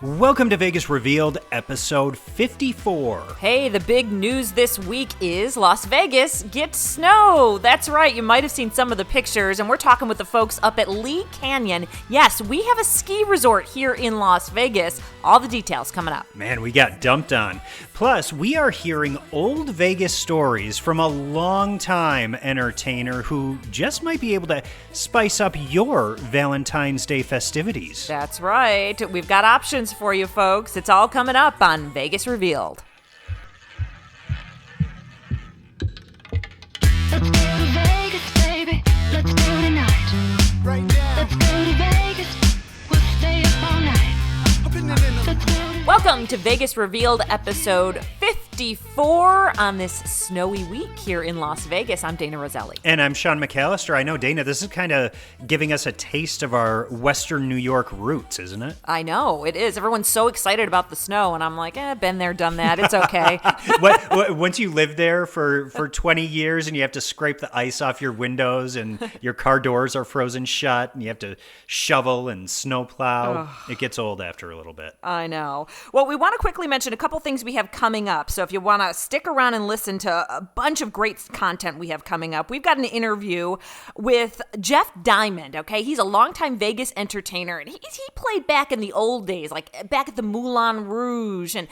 Welcome to Vegas Revealed, episode 54. Hey, the big news this week is Las Vegas gets snow. That's right, you might have seen some of the pictures, and we're talking with the folks up at Lee Canyon. Yes, we have a ski resort here in Las Vegas. All the details coming up. Man, we got dumped on. Plus, we are hearing old Vegas stories from a longtime entertainer who just might be able to spice up your Valentine's Day festivities. That's right. We've got options for you folks. It's all coming up on Vegas Revealed. Let's go to Vegas, baby. Let's go tonight. Right now. Let's go to Vegas. We'll stay up all night. Welcome to Vegas Revealed, episode 54 on this snowy week here in Las Vegas. I'm Dayna Roselli. And I'm Sean McAllister. I know, Dayna, this is kind of giving us a taste of our Western New York roots, isn't it? I know, it is. Everyone's so excited about the snow, and I'm like, been there, done that. It's okay. Once you live there for 20 years and you have to scrape the ice off your windows and your car doors are frozen shut and you have to shovel and snowplow, it gets old after a little bit. I know. Well, we want to quickly mention a couple things we have coming up. So if you want to stick around and listen to a bunch of great content we have coming up, we've got an interview with Jeff Diamond, okay? He's a longtime Vegas entertainer, and he played back in the old days, like back at the Moulin Rouge, and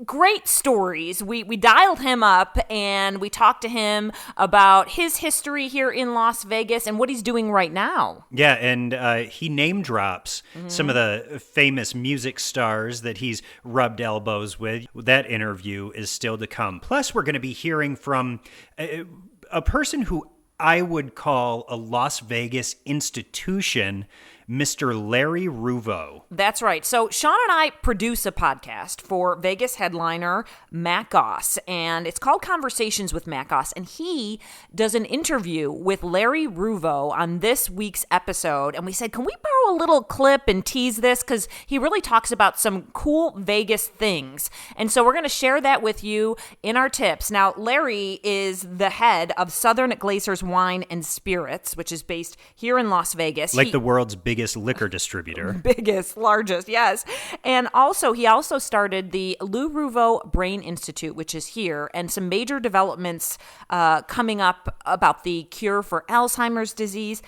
great stories. We dialed him up and we talked to him about his history here in Las Vegas and what he's doing right now. Yeah, and he name drops some of the famous music stars that he's rubbed elbows with. That interview is still to come. Plus, we're going to be hearing from a person who I would call a Las Vegas institution, Mr. Larry Ruvo. That's right. So Sean and I produce a podcast for Vegas headliner Matt Goss, and it's called Conversations with Matt Goss, and he does an interview with Larry Ruvo on this week's episode, and we said, can we borrow a little clip and tease this? Because he really talks about some cool Vegas things, and so we're going to share that with you in our tips. Now, Larry is the head of Southern Glazers Wine and Spirits, which is based here in Las Vegas. Like the world's biggest liquor distributor. Biggest, largest, yes. And he also started the Lou Ruvo Brain Institute, which is here, and some major developments coming up about the cure for Alzheimer's disease.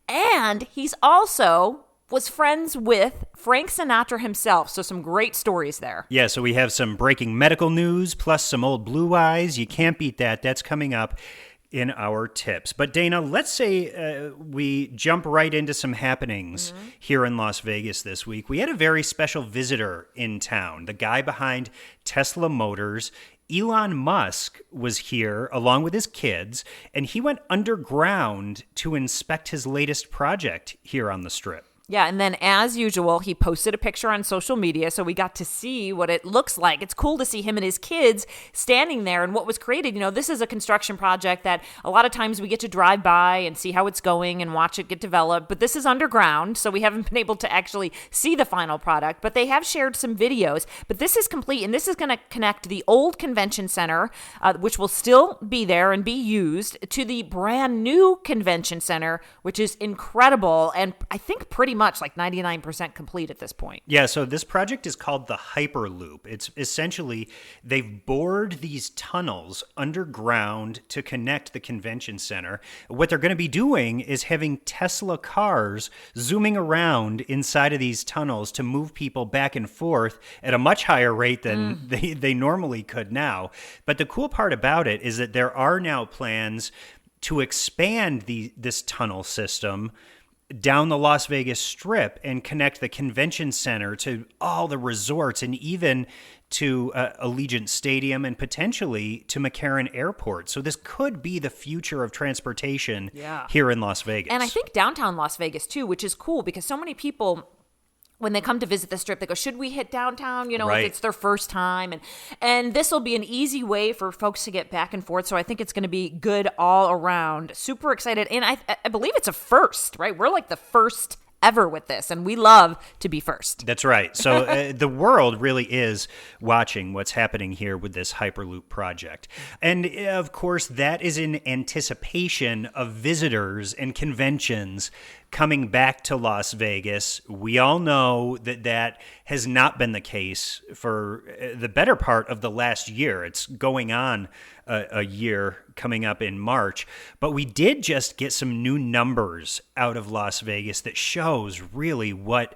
And he's also was friends with Frank Sinatra himself, so some great stories there. Yeah, so we have some breaking medical news, plus some old blue eyes. You can't beat that. That's coming up in our tips. But Dayna, let's say we jump right into some happenings here in Las Vegas this week. We had a very special visitor in town, the guy behind Tesla Motors. Elon Musk was here along with his kids, and he went underground to inspect his latest project here on the Strip. Yeah, and then as usual, he posted a picture on social media, so we got to see what it looks like. It's cool to see him and his kids standing there and what was created. You know, this is a construction project that a lot of times we get to drive by and see how it's going and watch it get developed, but this is underground, so we haven't been able to actually see the final product, but they have shared some videos. But this is complete, and this is going to connect the old convention center, which will still be there and be used, to the brand new convention center, which is incredible and I think pretty much like 99% complete at this point. Yeah, so this project is called the Hyperloop. It's essentially, they've bored these tunnels underground to connect the convention center. What they're going to be doing is having Tesla cars zooming around inside of these tunnels to move people back and forth at a much higher rate than they normally could now. But the cool part about it is that there are now plans to expand this tunnel system down the Las Vegas Strip and connect the convention center to all the resorts and even to Allegiant Stadium and potentially to McCarran Airport. So this could be the future of transportation here in Las Vegas. And I think downtown Las Vegas too, which is cool because so many people, when they come to visit the Strip, they go, should we hit downtown? You know, right. If it's their first time. And this will be an easy way for folks to get back and forth. So I think it's going to be good all around. Super excited. And I believe it's a first, right? We're like the first ever with this, and we love to be first. That's right. So the world really is watching what's happening here with this Hyperloop project. And of course, that is in anticipation of visitors and conventions coming back to Las Vegas. We all know that that has not been the case for the better part of the last year. It's going on a year coming up in March. But we did just get some new numbers out of Las Vegas that shows really what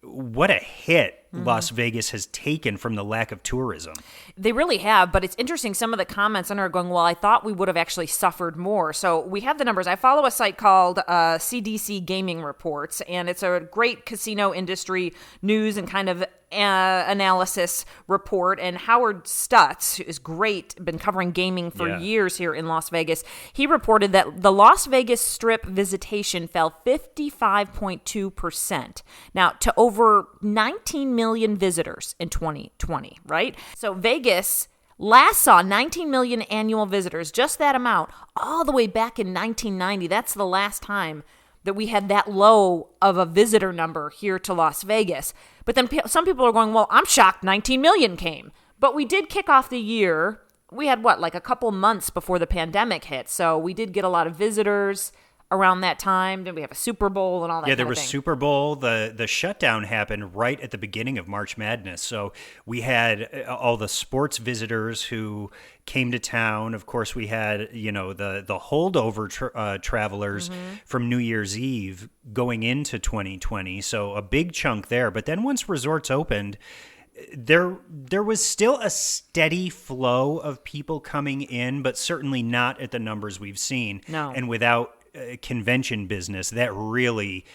a hit Las Vegas has taken from the lack of tourism. They really have, but it's interesting. Some of the comments on are going, well, I thought we would have actually suffered more. So we have the numbers. I follow a site called CDC Gaming Reports, and it's a great casino industry news and kind of analysis report. And Howard Stutz is great, been covering gaming for years here in Las Vegas. He reported that the Las Vegas Strip visitation fell 55.2%. Now, to over 19 million visitors in 2020, right? So Vegas last saw 19 million annual visitors, just that amount, all the way back in 1990. That's the last time that we had that low of a visitor number here to Las Vegas. But then some people are going, well, I'm shocked 19 million came. But we did kick off the year. We had like a couple months before the pandemic hit. So we did get a lot of visitors around that time. Did we have a Super Bowl and all that? Yeah, there was Super Bowl. The shutdown happened right at the beginning of March Madness. So we had all the sports visitors who came to town. Of course, we had, the holdover travelers from New Year's Eve going into 2020. So a big chunk there. But then once resorts opened, there was still a steady flow of people coming in, but certainly not at the numbers we've seen. No. And without convention business, that really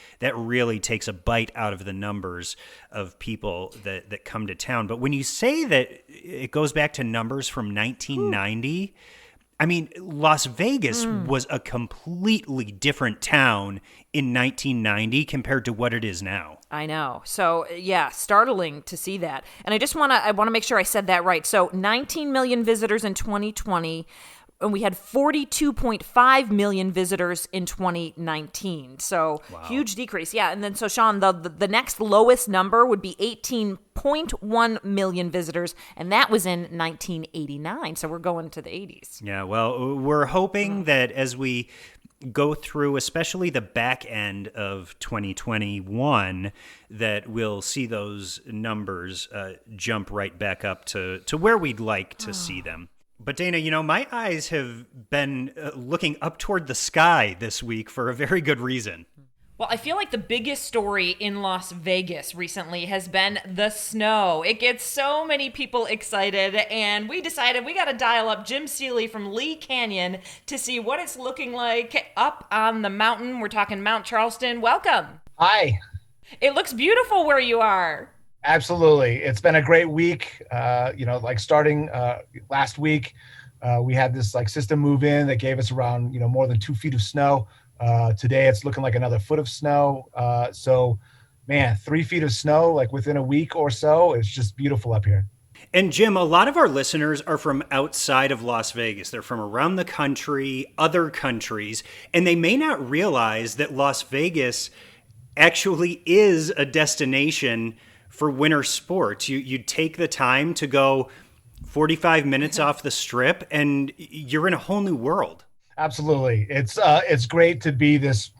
takes a bite out of the numbers of people that come to town. But when you say that it goes back to numbers from 1990, I mean, Las Vegas was a completely different town in 1990 compared to what it is now. I know. So, yeah, startling to see that. And I want to make sure I said that right. So 19 million visitors in 2020. And we had 42.5 million visitors in 2019. So Huge decrease. Yeah. And then, so Sean, the next lowest number would be 18.1 million visitors. And that was in 1989. So we're going to the 80s. Yeah. Well, we're hoping that as we go through, especially the back end of 2021, that we'll see those numbers jump right back up to where we'd like to see them. But Dayna, my eyes have been looking up toward the sky this week for a very good reason. Well, I feel like the biggest story in Las Vegas recently has been the snow. It gets so many people excited, and we decided we got to dial up Jim Seeley from Lee Canyon to see what it's looking like up on the mountain. We're talking Mount Charleston. Welcome. Hi. It looks beautiful where you are. Absolutely. It's been a great week. Starting last week, we had this system move in that gave us around, more than 2 feet of snow. Today it's looking like another foot of snow. 3 feet of snow, within a week or so. It's just beautiful up here. And Jim, a lot of our listeners are from outside of Las Vegas. They're from around the country, other countries, and they may not realize that Las Vegas actually is a destination for winter sports. You take the time to go 45 minutes off the strip and you're in a whole new world. Absolutely. It's great to be this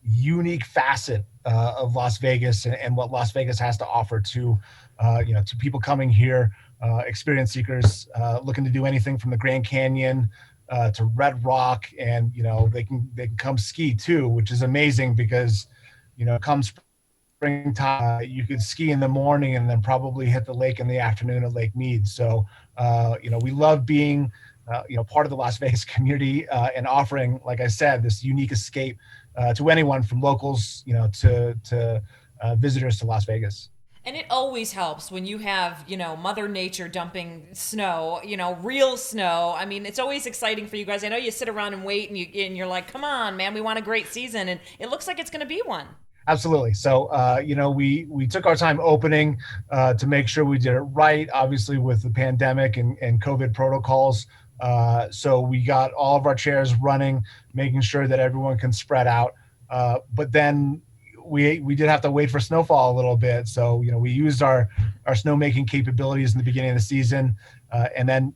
unique facet of Las Vegas and what Las Vegas has to offer to people coming here, experience seekers, looking to do anything from the Grand Canyon to Red Rock, and they can come ski too, which is amazing because come springtime, you could ski in the morning and then probably hit the lake in the afternoon at Lake Mead. So, we love being, part of the Las Vegas community and offering, like I said, this unique escape to anyone from locals, to visitors to Las Vegas. And it always helps when you have, Mother Nature dumping snow, real snow. I mean, it's always exciting for you guys. I know you sit around and wait and you're like, come on, man, we want a great season. And it looks like it's going to be one. Absolutely. So, we took our time opening to make sure we did it right, obviously with the pandemic and COVID protocols. So we got all of our chairs running, making sure that everyone can spread out. But then we did have to wait for snowfall a little bit. So, we used our snowmaking capabilities in the beginning of the season. And then,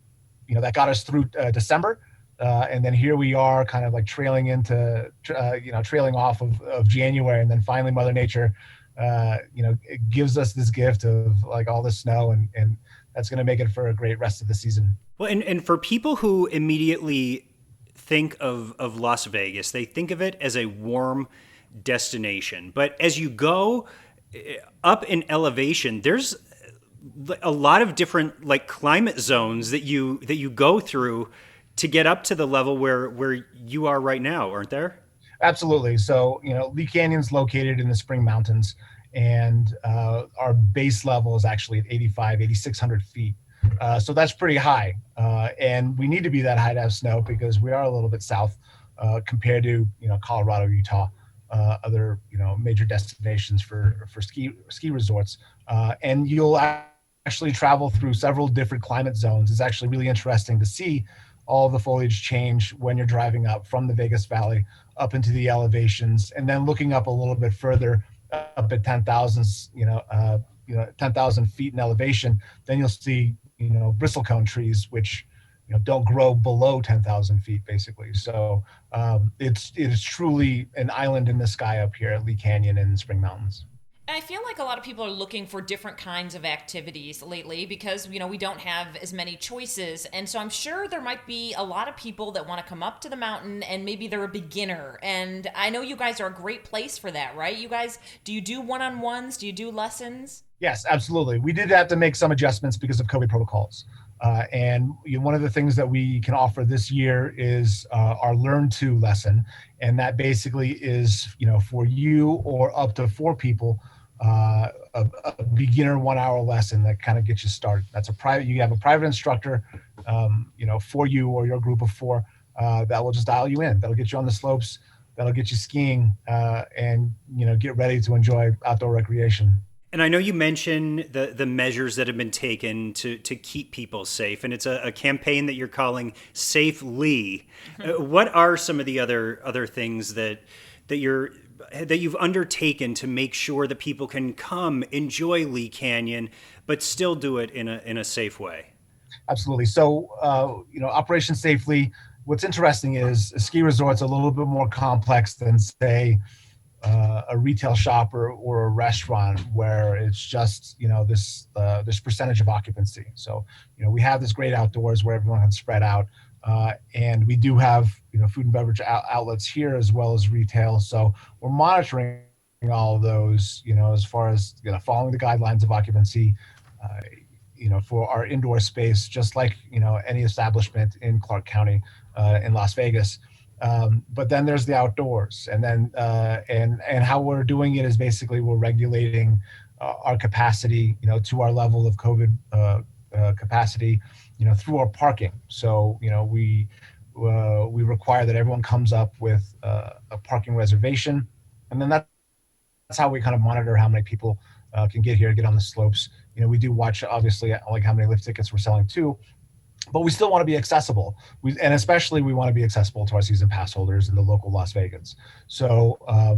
that got us through December. And then here we are kind of like trailing into, trailing off of January. And then finally Mother Nature, it gives us this gift of like all the snow, and that's going to make it for a great rest of the season. Well, and for people who immediately think of Las Vegas, they think of it as a warm destination. But as you go up in elevation, there's a lot of different like climate zones that you go through to get up to the level where you are right now, aren't there? Absolutely. So, Lee Canyon's located in the Spring Mountains, and our base level is actually at 8,600 feet. So that's pretty high. And we need to be that high to have snow because we are a little bit south compared to, Colorado, Utah, other, major destinations for ski resorts. And you'll actually travel through several different climate zones. It's actually really interesting to see all the foliage change when you're driving up from the Vegas Valley up into the elevations, and then looking up a little bit further up at 10,000, 10,000 feet in elevation, then you'll see, bristlecone trees, which, don't grow below 10,000 feet basically. So it is truly an island in the sky up here at Lee Canyon in the Spring Mountains. I feel like a lot of people are looking for different kinds of activities lately because, we don't have as many choices. And so I'm sure there might be a lot of people that want to come up to the mountain and maybe they're a beginner. And I know you guys are a great place for that, right? You guys, do you do one-on-ones? Do you do lessons? Yes, absolutely. We did have to make some adjustments because of COVID protocols. And one of the things that we can offer this year is our Learn To lesson. And that basically is, for you or up to 4 people, a beginner 1-hour lesson that kind of gets you started. That's you have a private instructor, for you or your group of 4 that will just dial you in. That'll get you on the slopes, that'll get you skiing, and, get ready to enjoy outdoor recreation. And I know you mentioned the measures that have been taken to keep people safe, and it's a campaign that you're calling Safe Lee. What are some of the other things that you've undertaken to make sure that people can come enjoy Lee Canyon, but still do it in a safe way? Absolutely. So, Operation Safely. What's interesting is a ski resort's a little bit more complex than, say, a retail shop or a restaurant where it's just, this percentage of occupancy. So, we have this great outdoors where everyone can spread out. And we do have, food and beverage outlets here as well as retail. So we're monitoring all of those, as far as, following the guidelines of occupancy, for our indoor space, just like, any establishment in Clark County, in Las Vegas. But then there's the outdoors, and then and how we're doing it is basically we're regulating our capacity, to our level of COVID capacity, through our parking. So we require that everyone comes up with a parking reservation, and then that's how we kind of monitor how many people can get on the slopes. We do watch obviously like how many lift tickets we're selling too. But we still want to be accessible. And especially we want to be accessible to our season pass holders in the local Las Vegans. So,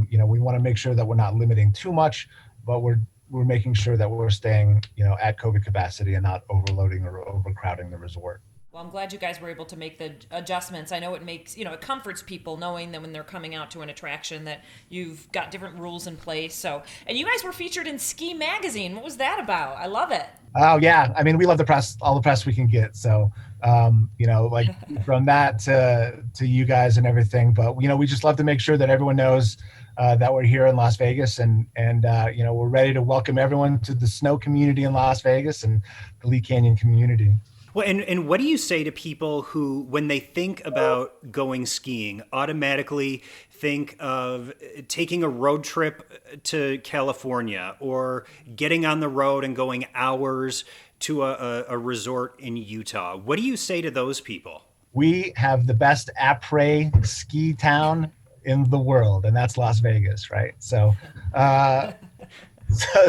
we want to make sure that we're not limiting too much, but we're making sure that we're staying, at COVID capacity and not overloading or overcrowding the resort. Well, I'm glad you guys were able to make the adjustments. I know it makes, it comforts people knowing that when they're coming out to an attraction that you've got different rules in place. So, and you guys were featured in Ski Magazine. What was that about? I love it. Oh yeah. I mean, we love the press, all the press we can get. So, like from that to you guys and everything, but we just love to make sure that everyone knows that we're here in Las Vegas and we're ready to welcome everyone to the snow community in Las Vegas and the Lee Canyon community. Well, and what do you say to people who, when they think about going skiing, automatically think of taking a road trip to California or getting on the road and going hours to a resort in Utah? What do you say to those people? We have the best après ski town in the world, and that's Las Vegas, right? So,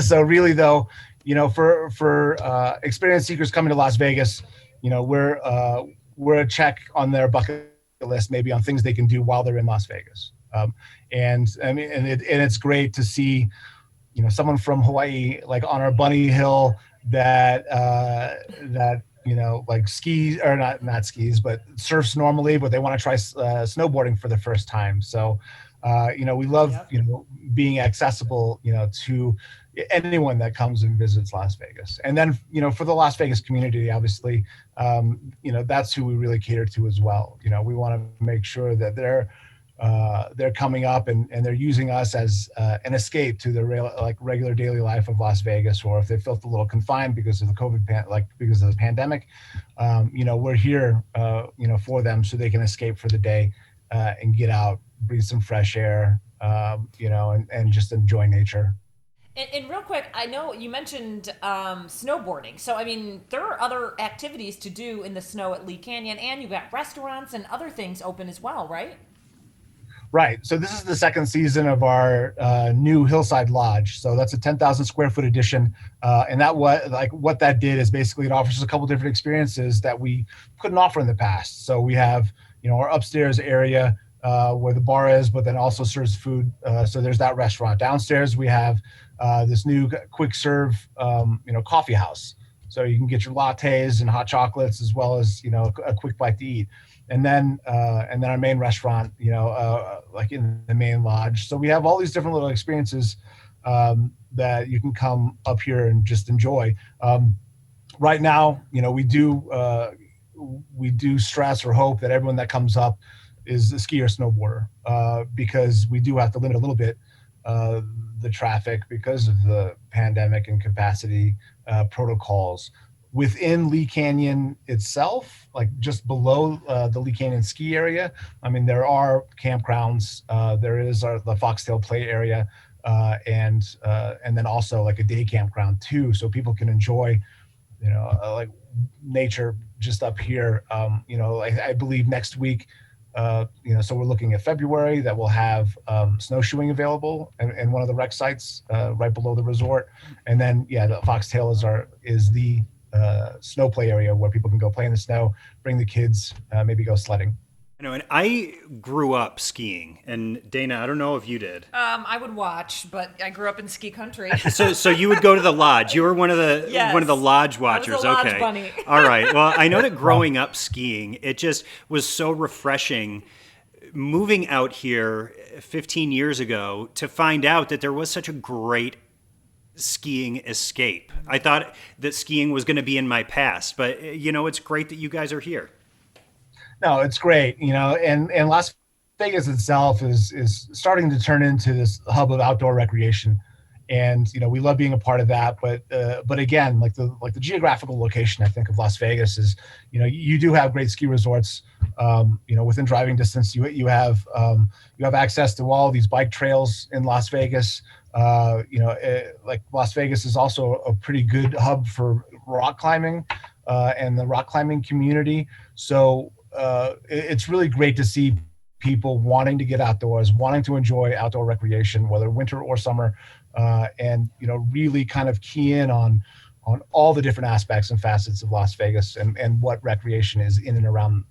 so really though, for experience seekers coming to Las Vegas, we're a check on their bucket list, maybe on things they can do while they're in Las Vegas. And I mean, and it's great to see, someone from Hawaii, like on our bunny hill that like skis or not skis, but surfs normally, but they want to try snowboarding for the first time. So, we love, being accessible, to anyone that comes and visits Las Vegas. And then, for the Las Vegas community, obviously, that's who we really cater to as well. We want to make sure that they're coming up and they're using us as an escape to the regular daily life of Las Vegas, or if they felt a little confined because of the because of the pandemic, we're here, for them so they can escape for the day and get out, breathe some fresh air, and just enjoy nature. And real quick, I know you mentioned snowboarding. So, there are other activities to do in the snow at Lee Canyon, and you've got restaurants and other things open as well, right? Right. So this is the second season of our new Hillside Lodge. So that's a 10,000 square foot addition. And what that did is basically it offers us a couple different experiences that we couldn't offer in the past. So we have, our upstairs area where the bar is, but then also serves food. So there's that restaurant. Downstairs, we have this new quick serve, coffee house. So you can get your lattes and hot chocolates as well as, a quick bite to eat. And then our main restaurant, like in the main lodge. So we have all these different little experiences that you can come up here and just enjoy. Right now, we do stress or hope that everyone that comes up is a skier or snowboarder, because we do have to limit a little bit the traffic because of the pandemic and capacity protocols. Within Lee Canyon itself, like just below the Lee Canyon ski area, there are campgrounds. There is the Foxtail Play area, and then also like a day campground too, so people can enjoy, like nature just up here. I believe next week, so we're looking at February that we'll have snowshoeing available in one of the rec sites right below the resort, and then the Foxtail is the snow play area where people can go play in the snow, bring the kids, maybe go sledding. And I grew up skiing, and Dayna, I don't know if you did. I would watch, but I grew up in ski country. So you would go to the lodge. You were one of the Yes. one of the lodge watchers. I was a lodge Okay. bunny. All right. Well, I know that growing up skiing, it just was so refreshing moving out here 15 years ago to find out that there was such a great skiing escape. I thought that skiing was going to be in my past, but it's great that you guys are here. No, it's great, and Las Vegas itself is starting to turn into this hub of outdoor recreation, and we love being a part of that. But again, like the geographical location, I think, of Las Vegas is, you do have great ski resorts, within driving distance. You have access to all these bike trails in Las Vegas. Like Las Vegas is also a pretty good hub for rock climbing, and the rock climbing community. So it's really great to see people wanting to get outdoors, wanting to enjoy outdoor recreation, whether winter or summer, and really kind of key in on all the different aspects and facets of Las Vegas and what recreation is in and around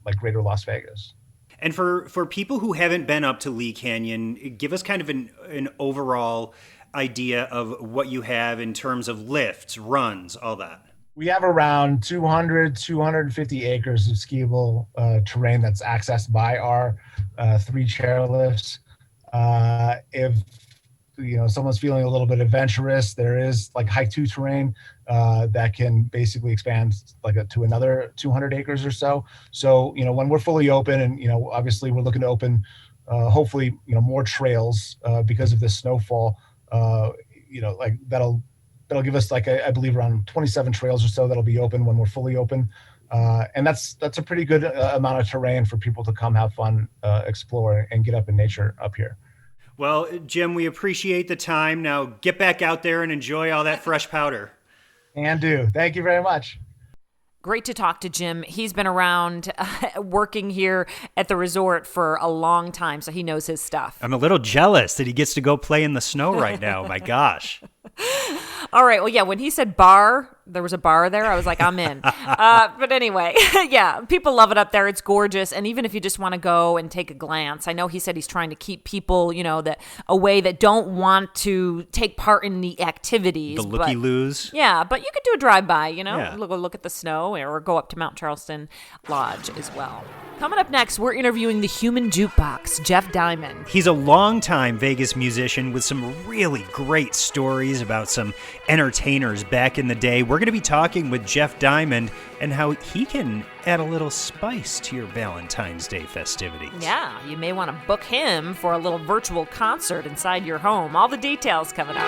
like greater Las Vegas. And for people who haven't been up to Lee Canyon, give us kind of an overall idea of what you have in terms of lifts, runs, all that. We have around 250 acres of skiable terrain that's accessed by our 3 chairlifts. If someone's feeling a little bit adventurous, there is like hike 2 terrain that can basically expand to another 200 acres or so. So when we're fully open, and obviously we're looking to open hopefully more trails because of this snowfall, like that'll give us I believe around 27 trails or so that'll be open when we're fully open. And that's a pretty good amount of terrain for people to come have fun, explore, and get up in nature up here. Well, Jim, we appreciate the time. Now get back out there and enjoy all that fresh powder. And do. Thank you very much. Great to talk to Jim. He's been around working here at the resort for a long time, so he knows his stuff. I'm a little jealous that he gets to go play in the snow right now. My gosh. All right. Well, yeah, when he said bar, there was a bar there, I was like, I'm in. But anyway, yeah, people love it up there. It's gorgeous. And even if you just want to go and take a glance, I know he said he's trying to keep people, that away that don't want to take part in the activities. The looky-loos. Yeah, but you could do a drive-by, Yeah. look at the snow or go up to Mount Charleston Lodge as well. Coming up next, we're interviewing the Human Jukebox, Jeff Diamond. He's a longtime Vegas musician with some really great stories about some entertainers back in the day. We're going to be talking with Jeff Diamond and how he can add a little spice to your Valentine's Day festivities. Yeah, you may want to book him for a little virtual concert inside your home. All the details coming up.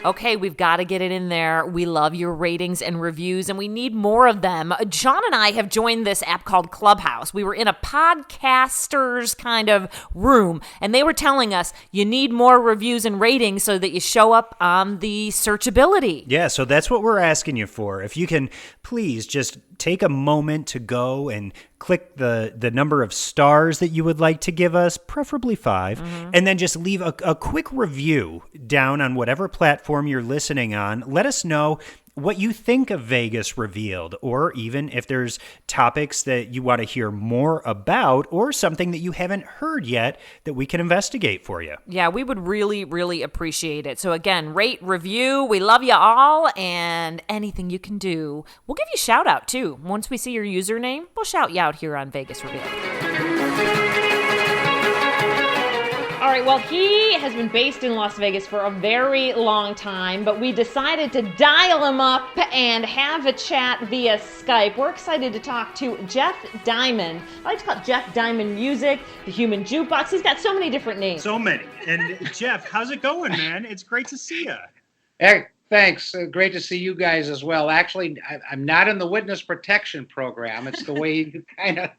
Okay, we've got to get it in there. We love your ratings and reviews, and we need more of them. John and I have joined this app called Clubhouse. We were in a podcasters kind of room, and they were telling us you need more reviews and ratings so that you show up on the searchability. Yeah, so that's what we're asking you for. If you can please just take a moment to go and click the number of stars that you would like to give us, preferably 5, and then just leave a quick review down on whatever platform you're listening on. Let us know what you think of Vegas Revealed, or even if there's topics that you want to hear more about or something that you haven't heard yet that we can investigate for you. Yeah, we would really, really appreciate it. So again, rate, review. We love you all, and anything you can do. We'll give you a shout out too. Once we see your username, we'll shout you out here on Vegas Revealed. All right, well, he has been based in Las Vegas for a very long time, but we decided to dial him up and have a chat via Skype. We're excited to talk to Jeff Diamond. I like to call it Jeff Diamond Music, the Human Jukebox. He's got so many different names. So many. And Jeff, how's it going, man? It's great to see you. Hey, thanks. Great to see you guys as well. Actually, I'm not in the witness protection program. It's the way you kind of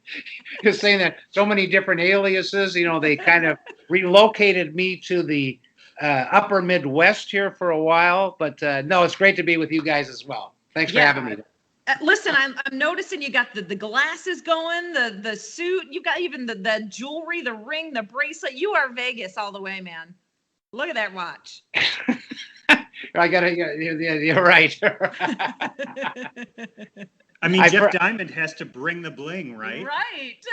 just saying that so many different aliases. They kind of relocated me to the upper Midwest here for a while. But no, it's great to be with you guys as well. Thanks for having me. Listen, I'm noticing you got the glasses going, the suit. You got even the jewelry, the ring, the bracelet. You are Vegas all the way, man. Look at that watch. You're right. I mean, Jeff Diamond has to bring the bling, right? Right.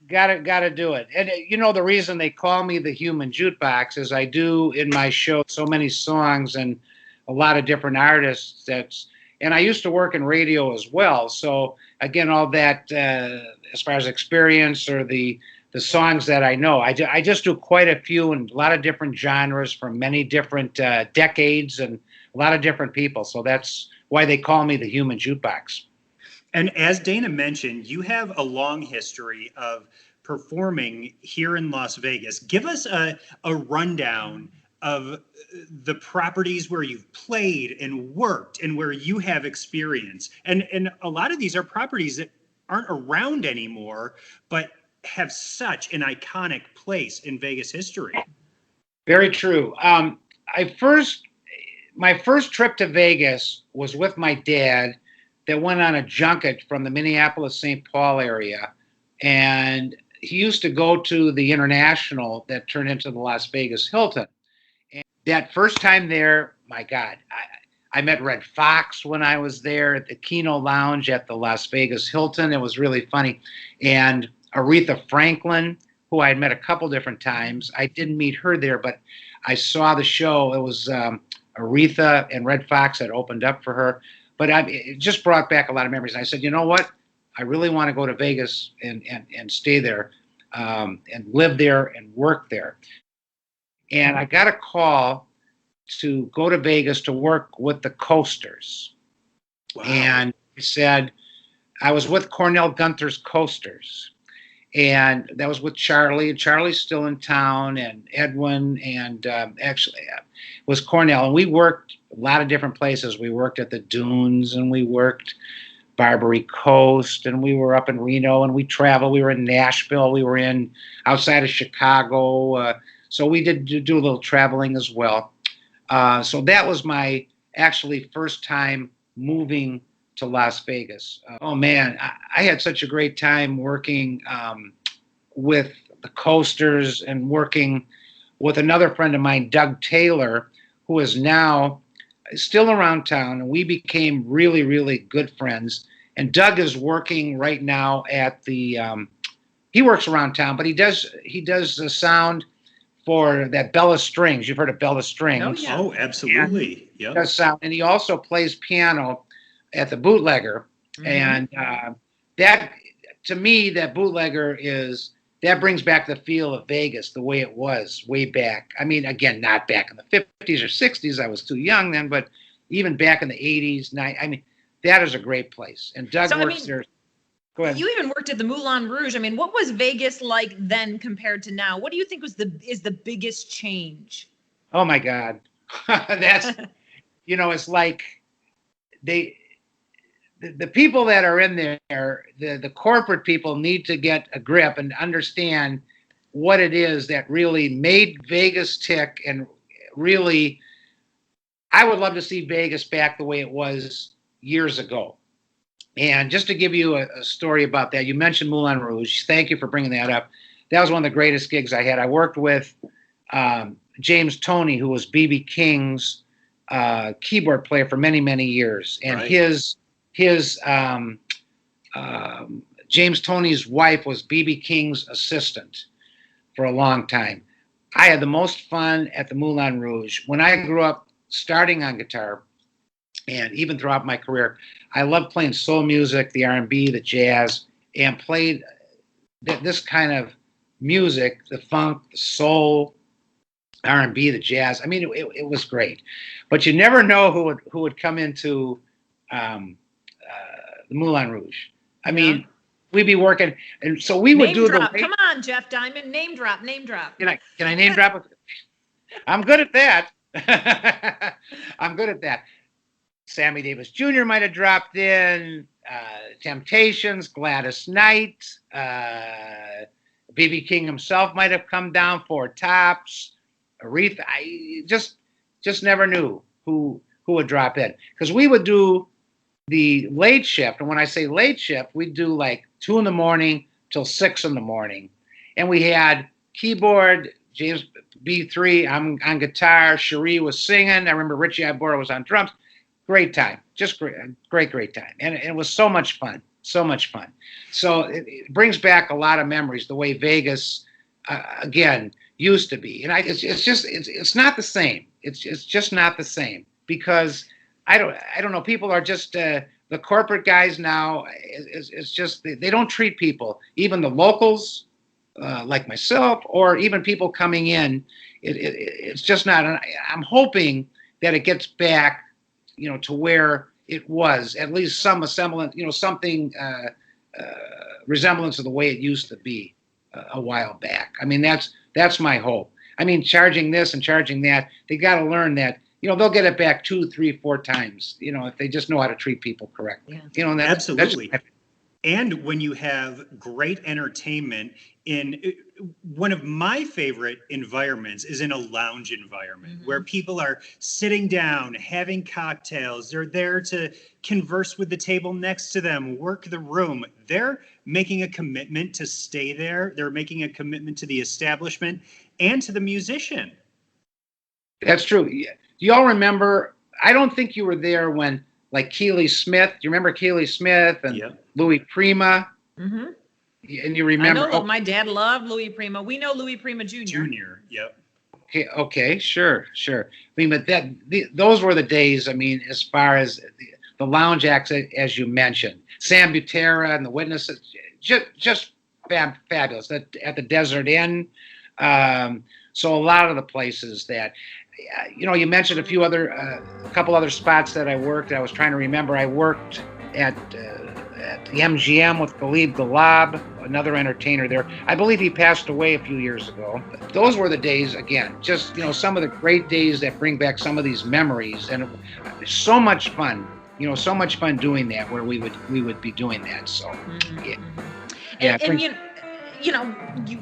Gotta do it. And the reason they call me the Human Jukebox is I do in my show so many songs and a lot of different artists. And I used to work in radio as well. So again, all that as far as experience or the songs that I know, I just do quite a few and a lot of different genres from many different decades and a lot of different people. So that's why they call me the Human Jukebox. And as Dayna mentioned, you have a long history of performing here in Las Vegas. Give us a rundown of the properties where you've played and worked and where you have experience. And a lot of these are properties that aren't around anymore, but have such an iconic place in Vegas history. Very true. My first trip to Vegas was with my dad that went on a junket from the Minneapolis-St. Paul area. And he used to go to the International that turned into the Las Vegas Hilton. And that first time there, my God, I met Red Fox when I was there at the Keno Lounge at the Las Vegas Hilton. It was really funny. And Aretha Franklin, who I had met a couple different times. I didn't meet her there, but I saw the show. It was Aretha and Red Fox had opened up for her. But it just brought back a lot of memories. And I said, you know what? I really want to go to Vegas and stay there and live there and work there. And I got a call to go to Vegas to work with the Coasters. Wow. And he said, I was with Cornell Gunther's Coasters. And that was with Charlie. And Charlie's still in town, and Edwin, and actually was Cornell. And we worked a lot of different places. We worked at the Dunes, and we worked Barbary Coast, and we were up in Reno, and we traveled. We were in Nashville. We were in outside of Chicago. So we did do a little traveling as well. So that was my actually first time moving to Las Vegas. Oh man, I had such a great time working with the Coasters and working with another friend of mine, Doug Taylor, who is now still around town, and we became really, really good friends. And Doug is working right now at the. He works around town, but he does the sound for that Bella Strings. You've heard of Bella Strings? Oh, yeah. Oh, absolutely. He Yeah. does sound, and he also plays piano at the Bootlegger. Mhm. And that, to me, that Bootlegger that brings back the feel of Vegas the way it was way back. I mean, again, not back in the 50s or 60s. I was too young then, but even back in the 80s, I mean, that is a great place. And Doug works there. Go ahead. You even worked at the Moulin Rouge. I mean, what was Vegas like then compared to now? What do you think is the biggest change? Oh my God. That's, it's like the people that are in there, the corporate people need to get a grip and understand what it is that really made Vegas tick. And really, I would love to see Vegas back the way it was years ago. And just to give you a story about that, you mentioned Moulin Rouge. Thank you for bringing that up. That was one of the greatest gigs I had. I worked with James Toney, who was B.B. King's keyboard player for many, many years. And Right. his James Toney's wife was B.B. King's assistant for a long time. I had the most fun at the Moulin Rouge. When I grew up starting on guitar, and even throughout my career, I loved playing soul music, the R&B, the jazz, and played this kind of music, the funk, the soul, R&B, the jazz. I mean, it was great. But you never know who would come into the Moulin Rouge. I mean, we'd be working, and so we would Name do drop. the. Come on, Jeff Diamond. Name drop. Name drop. Can I name drop? I'm good at that. I'm good at that. Sammy Davis Jr. might have dropped in. Temptations, Gladys Knight, B.B. King himself might have come down. Four Tops, Aretha. I just never knew who would drop in, because we would do the late shift. And when I say late shift, we'd do like 2 a.m. till 6 a.m. And we had keyboard, James B3, I'm on guitar, Cherie was singing. I remember Richie Iborra was on drums. Great time, just great time. And it was so much fun, so much fun. So it brings back a lot of memories, the way Vegas, again, used to be. And it's not the same. It's just not the same, because I don't know. People are just the corporate guys now. It's just they don't treat people, even the locals, like myself, or even people coming in. It's just not. I'm hoping that it gets back, to where it was, at least some semblance, something resemblance of the way it used to be a while back. I mean, that's my hope. I mean, charging this and charging that, they got to learn that. They'll get it back 2, 3, 4 times, if they just know how to treat people correctly. Yeah. And Absolutely. And when you have great entertainment in one of my favorite environments is in a lounge environment where people are sitting down, having cocktails. They're there to converse with the table next to them, work the room. They're making a commitment to stay there. They're making a commitment to the establishment and to the musician. That's true. Do y'all remember? I don't think you were there when, like, Keely Smith. Do you remember Keely Smith and Yep. Louis Prima? Mm-hmm. And you remember? I know my dad loved Louis Prima. We know Louis Prima Jr. Junior, yep. Okay, sure. I mean, but those were the days. I mean, as far as the lounge acts, as you mentioned, Sam Butera and the Witnesses, just fabulous. At the Desert Inn. So a lot of the places that, you mentioned a couple other spots that I worked. I was trying to remember. I worked at the MGM with Khalid Galab, another entertainer there. I believe he passed away a few years ago. Those were the days, again, just, some of the great days that bring back some of these memories. And so much fun, so much fun doing that, where we would be doing that. So, yeah. And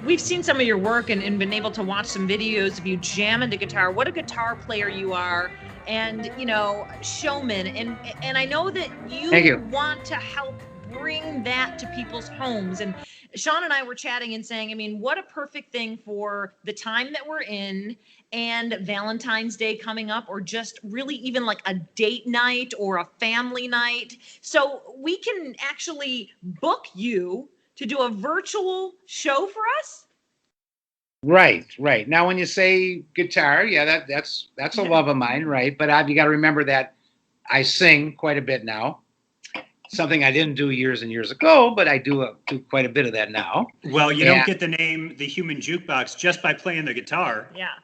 we've seen some of your work and been able to watch some videos of you jamming the guitar. What a guitar player you are, and showman. And I know that you Thank you. want to help bring that to people's homes. And Sean and I were chatting and saying, I mean, what a perfect thing for the time that we're in and Valentine's Day coming up, or just really even like a date night or a family night. So we can actually book you to do a virtual show for us. Right. Now, when you say guitar, yeah, that's a love of mine, right? But you got to remember that I sing quite a bit now. Something I didn't do years and years ago, but I do quite a bit of that now. Well, you don't get the name the Human Jukebox just by playing the guitar. Yeah.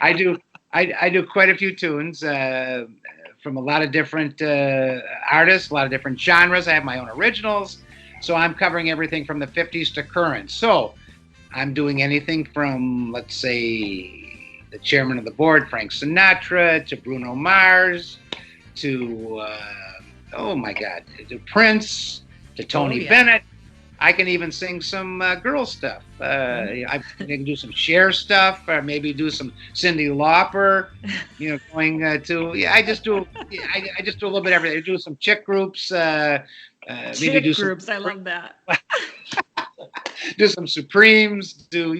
I do quite a few tunes from a lot of different artists, a lot of different genres. I have my own originals, so I'm covering everything from the 50s to current. So I'm doing anything from, let's say, the chairman of the board, Frank Sinatra, to Bruno Mars, to to Prince, to Tony Bennett. I can even sing some girl stuff. I can do some Cher stuff, or maybe do some Cyndi Lauper. I just do a little bit of everything. I do some chick groups. Chick groups, I love that. Do some Supremes. So do a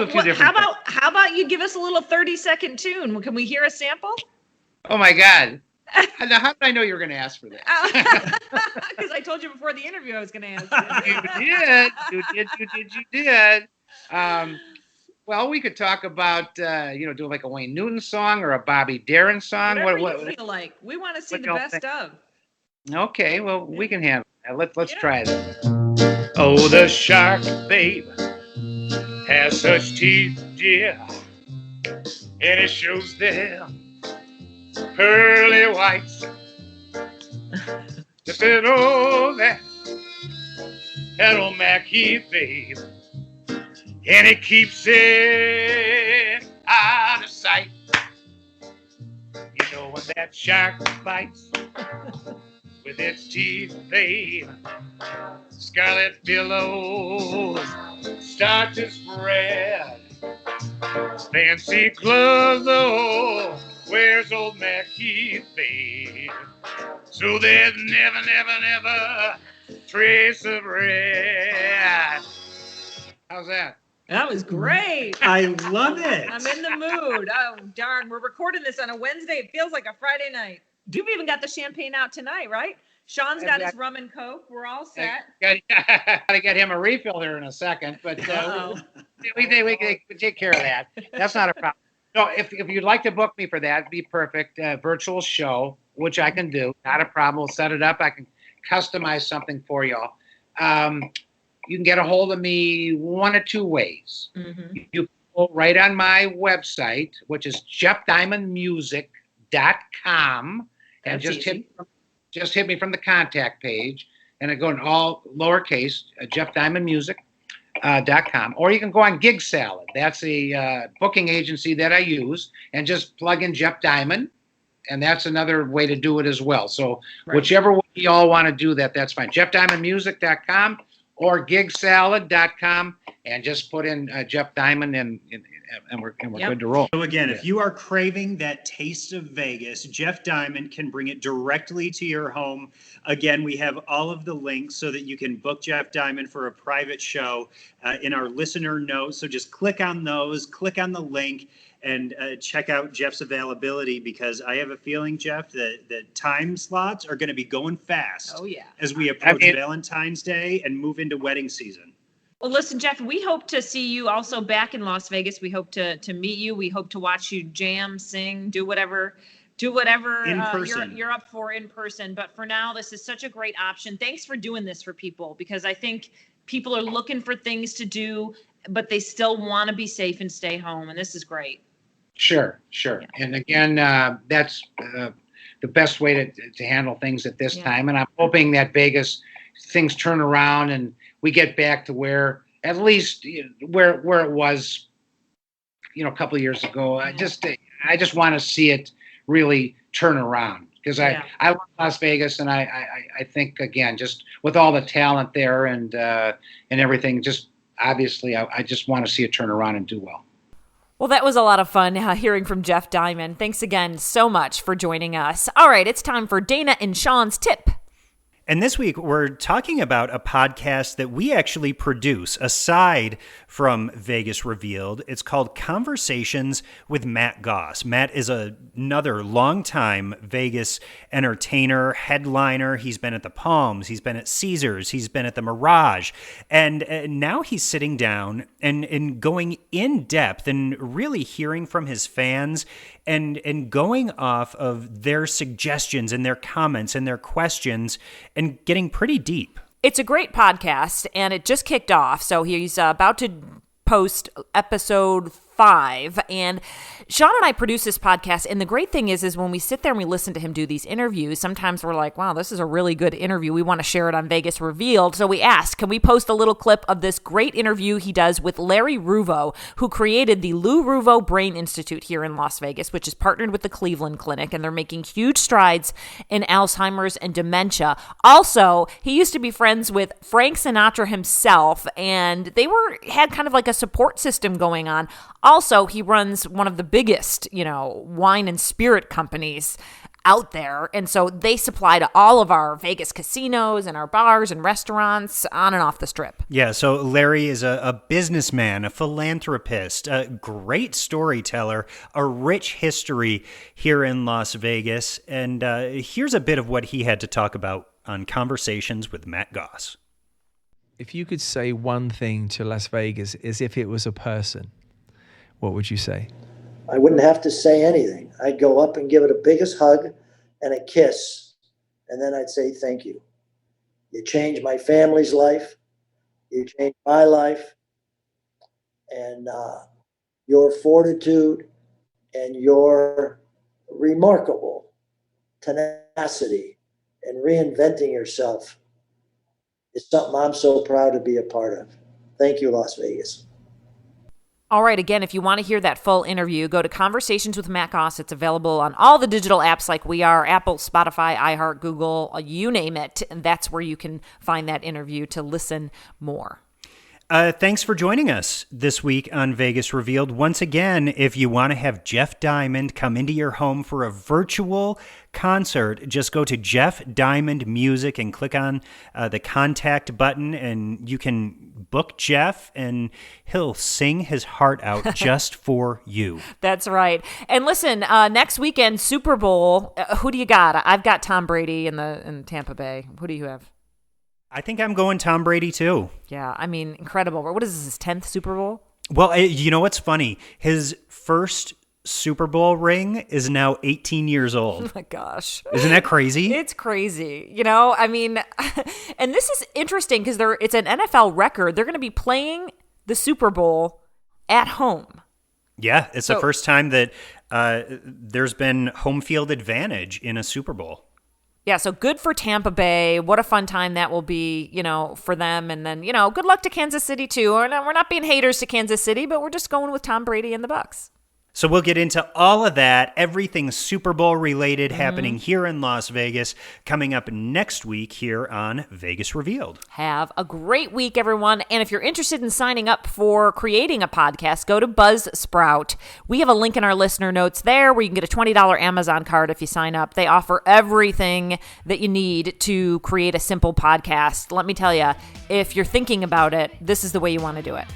few different how about you give us a little 30-second tune? Can we hear a sample? Oh my God. Now, how did I know you were going to ask for that? Because I told you before the interview I was going to ask you. You did. Well, we could talk about, do like a Wayne Newton song or a Bobby Darin song. Whatever you feel like. We want to see the best of. Okay, well, we can handle that. Let's try this. Oh, the shark, babe, has such teeth, dear, and it shows them pearly whites. Just an old that old Mackie, babe, and it keeps it out of sight. You know when that shark bites with its teeth, babe, scarlet billows start to spread. Fancy gloves, though, where's old Mackie, babe? So there's never, never, never trace of red. How's that? That was great. I love it. I'm in the mood. Oh, darn. We're recording this on a Wednesday. It feels like a Friday night. You've even got the champagne out tonight, right? Sean's got his rum and Coke. We're all set. Got to get him a refill here in a second, but we take care of that. That's not a problem. No, if you'd like to book me for that, it'd be perfect. Virtual show, which I can do. Not a problem. We'll set it up. I can customize something for y'all. You can get a hold of me one of two ways. Mm-hmm. You can go right on my website, which is jeffdiamondmusic.com, and just hit me from the contact page, and I go in all lowercase, jeffdiamondmusic.com, or you can go on Gig Salad. That's a booking agency that I use, and just plug in Jeff Diamond, and that's another way to do it as well. So whichever way you all want to do that, that's fine. jeffdiamondmusic.com or gigsalad.com, and just put in Jeff Diamond, and we're good to roll. So again, if you are craving that taste of Vegas, Jeff Diamond can bring it directly to your home. Again, we have all of the links so that you can book Jeff Diamond for a private show in our listener notes. So just click on those, click on the link, and check out Jeff's availability, because I have a feeling, Jeff, that time slots are going to be going fast. Oh, yeah. As we approach Valentine's Day and move into wedding season. Well, listen, Jeff, we hope to see you also back in Las Vegas. We hope to meet you. We hope to watch you jam, sing, do whatever in person. You're up for in person. But for now, this is such a great option. Thanks for doing this for people, because I think people are looking for things to do, but they still want to be safe and stay home. And this is great. Sure. Yeah. And again, that's the best way to handle things at this time. And I'm hoping that Vegas, things turn around and we get back to where, at least where it was, a couple of years ago. I just want to see it really turn around, because I love Las Vegas, and I think, again, just with all the talent there and everything, just obviously I just want to see it turn around and do well. Well, that was a lot of fun hearing from Jeff Diamond. Thanks again so much for joining us. All right, it's time for Dayna and Sean's tip. And this week, we're talking about a podcast that we actually produce aside from Vegas Revealed. It's called Conversations with Matt Goss. Matt is another longtime Vegas entertainer, headliner. He's been at the Palms. He's been at Caesars. He's been at the Mirage. And now he's sitting down and going in depth and really hearing from his fans and going off of their suggestions and their comments and their questions and getting pretty deep. It's a great podcast, and it just kicked off. So he's about to post episode 5, and Sean and I produce this podcast, and the great thing is when we sit there and we listen to him do these interviews, sometimes we're like, wow, this is a really good interview. We want to share it on Vegas Revealed. So we asked, can we post a little clip of this great interview he does with Larry Ruvo, who created the Lou Ruvo Brain Institute here in Las Vegas, which is partnered with the Cleveland Clinic, and they're making huge strides in Alzheimer's and dementia. Also, he used to be friends with Frank Sinatra himself, and they had kind of like a support system going on. Also, he runs one of the biggest, wine and spirit companies out there. And so they supply to all of our Vegas casinos and our bars and restaurants on and off the strip. Yeah, so Larry is a businessman, a philanthropist, a great storyteller, a rich history here in Las Vegas. And here's a bit of what he had to talk about on Conversations with Matt Goss. If you could say one thing to Las Vegas as if it was a person, what would you say? I wouldn't have to say anything. I'd go up and give it a biggest hug and a kiss, and then I'd say thank you. You changed my family's life. You changed my life. And your fortitude and your remarkable tenacity and reinventing yourself is something I'm so proud to be a part of. Thank you, Las Vegas. All right, again, if you want to hear that full interview, go to Conversations with Matt Goss. It's available on all the digital apps like we are, Apple, Spotify, iHeart, Google, you name it. And that's where you can find that interview to listen more. Thanks for joining us this week on Vegas Revealed. Once again, if you want to have Jeff Diamond come into your home for a virtual concert, just go to Jeff Diamond Music and click on the contact button, and you can book Jeff, and he'll sing his heart out just for you. That's right. And listen, next weekend, Super Bowl, who do you got? I've got Tom Brady in Tampa Bay. Who do you have? I think I'm going Tom Brady, too. Yeah, I mean, incredible. What is this, his 10th Super Bowl? Well, you know what's funny? His first Super Bowl ring is now 18 years old. Oh, my gosh. Isn't that crazy? It's crazy. I mean, and this is interesting because it's an NFL record. They're going to be playing the Super Bowl at home. Yeah, it's the first time that there's been home field advantage in a Super Bowl. Yeah, so good for Tampa Bay. What a fun time that will be, for them. And then, good luck to Kansas City, too. We're not being haters to Kansas City, but we're just going with Tom Brady and the Bucs. So we'll get into all of that, everything Super Bowl related happening here in Las Vegas, coming up next week here on Vegas Revealed. Have a great week, everyone. And if you're interested in signing up for creating a podcast, go to Buzzsprout. We have a link in our listener notes there where you can get a $20 Amazon card if you sign up. They offer everything that you need to create a simple podcast. Let me tell you, if you're thinking about it, this is the way you want to do it.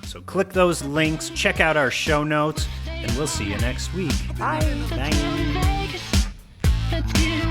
So click those links, check out our show notes, and we'll see you next week. Bye. Bye. Vegas, let's get